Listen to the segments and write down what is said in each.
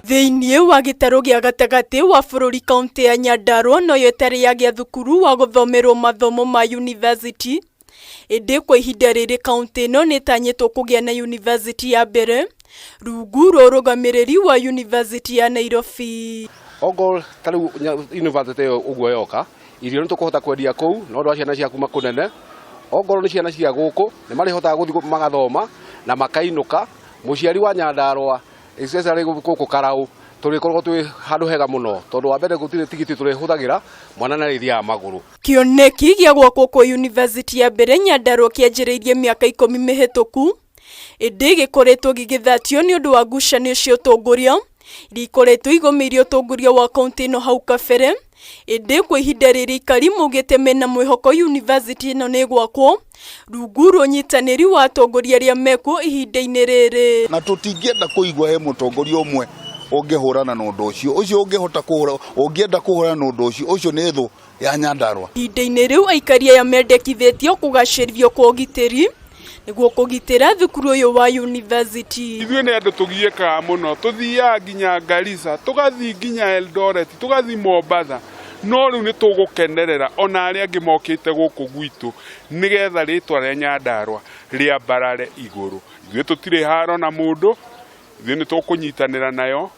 Thĩinĩ wa gĩtarũ gĩa gatagatĩ wa bũrũri kaunti ya Nyandarua no yo ĩtarĩ yagĩa thukuru wa gũthomerwo mathomo ma university. Ĩndĩ kwa ihinda rĩrĩ kaunti ĩno nĩĩtanyĩtwo kũgĩa na university ya mbere rungu rwa ũrũgamĩrĩri wa university ya Nairobi. Ongo tarĩu university ĩyo ũguo yoka irio nĩtũkũhota kwendia kũu no ndwa ciana ciaku makũnene ongorwo nĩ ciana cia gũkũ nĩ marĩhotaga gũthiĩ magathoma na makainũka. Mũciari wa Nyandarua especially gũkũ Karaũ tũrĩkorwo twĩ handũ hega mũno tondũ wa mbere gũtirĩ tigiti tũrĩhũthagĩra mwana na rĩthiaga magũrũ. Kĩoneki gĩa gwakwo kwa university ya mbere Nyandarua kĩanjĩrĩirie mĩaka 10 mĩhĩtũku, ĩndĩ gĩkoretwo gĩgĩthatio nĩ ũndũ wa ngucanio cia ũtongoria iria ikoretwo igũmĩire ũtongoria wa kaunti ĩno hau kabere. Ĩndĩ kwa ihinda rĩrĩ aikari maugĩte mena mwĩhoko university ĩno nĩ gwakwo rungu rwa ũnyitanĩri wa atongoria arĩa mekuo ihinda-inĩ rĩrĩ. Na tũtingĩenda kũigua he mũtongoria ũmwe ũngĩhũrana na ũndũ ũcio ũngĩhota ũngĩenda kũhũrana na ũndũ ũcio nĩ thũ ya Nyandarua. Ihinda-inĩ rĩu aikari aya mendekithĩtio kũgacĩrithio kwa ũgitĩri nĩguo kũgitĩra thukuru ũyũ wa university. Ithuĩ nĩ andũ tũgiĩkaga mũno, tũthiaga nginya Garissa, tũgathiĩ nginya Eldoret, tũgathiĩ Mombasa, no rĩu nĩ tũgũkenerera ona arĩa angĩ mokĩte gũkũ gwitũ nĩgetha rĩtwa rĩa Nyandarua rĩambarare igũrũ. Ithuĩ tũtirĩ haro na mũndũ, ithuĩ nĩ tũkũnyitanĩra nayo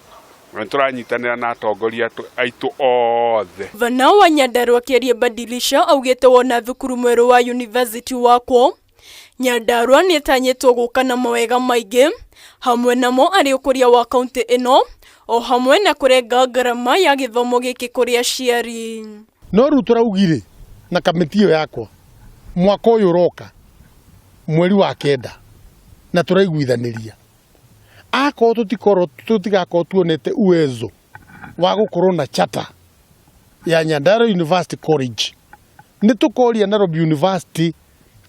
na tũranyitanĩra na atongoria aitũ othe. Gavana wa Nyandarua KIARIE BADILISHA augĩte wona thukuru mwerũ wa university wakwo Nyandarua nĩĩtanyĩtwo gũka na mawega maingĩ, hamwe namo arĩ ũkũria wa kaunti ĩno o hamwe na kũrenga ngarama ya gĩthomo gĩkĩ kũrĩ aciari. No rĩu tũraugire na kamĩtĩ ĩyo yakwa mwaka ũyũ ũroka mweri wa 9 na tũraiguithanĩria akorwo tũtigakorwo tuonete uwezo wa gũkorwo na charter ya Nyandarua University College nĩ tũkoria Nairobi University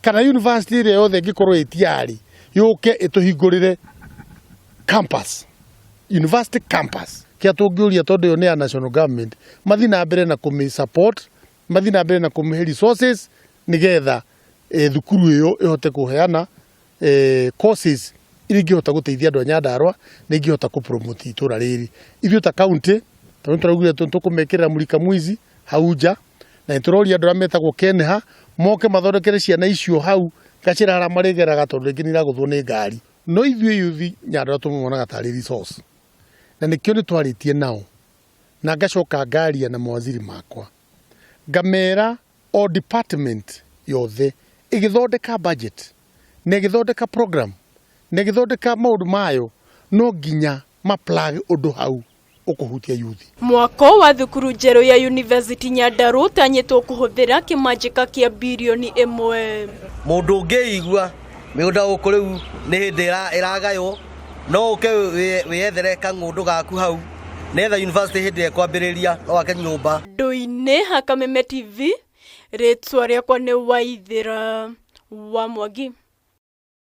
kana university ĩrĩa yothe ĩngĩkorwo ĩtiarĩ yũke ĩtũhingũrĩre campus, university campus. Kĩa tũngĩũria tondũ yo nĩ ya national government mathi na mbere na kũmĩ support, mathi na mbere na kũmĩ resources nĩgetha thukuru ĩyo ĩhote kũheana courses iria ingĩhota gũteithia andũ a Nyandarua na ingĩhota kũpromote itũra rĩrĩ. Ithuĩ ta county tondũ tũraugire tũkũmekĩrĩra mũrika mwizi hau nja na tũroria andũ arĩa metagwo Kenha moke mathondekere ciana icio hau gacĩra harĩa marĩgeraga tondũ rĩngĩ nĩiragũthwo nĩ ngari. No ithuĩ yuthi Nyandarua tũmonaga tarĩ resource na nĩkĩo nĩtwarĩtie nao na ngacoka ngaria na mawaziri makwa ngamera o department yothe ĩgĩthondeka budget na ĩgĩthondeka program na ĩgĩthondeka maũndũ mayo no nginya maplug ũndũ hau ukuhutia yuthi. Mwako wa thukuru njerũ ya university Nyandarua ũtanyĩtwo kũhũthĩra kĩmanjĩka kĩa bilioni 1. Mũndũ ũngĩigua mĩgũnda gũkũ rĩu nĩ hĩndĩ ĩragaywo no ũke wĩyethere kang'ũndũ gaku hau nĩgetha university hĩndĩ ĩkwambĩrĩria no wake nyũmba. Ndũ-inĩ ha Kameme TV rĩtwa rĩakwa nĩ Waithĩra wa Mwangi.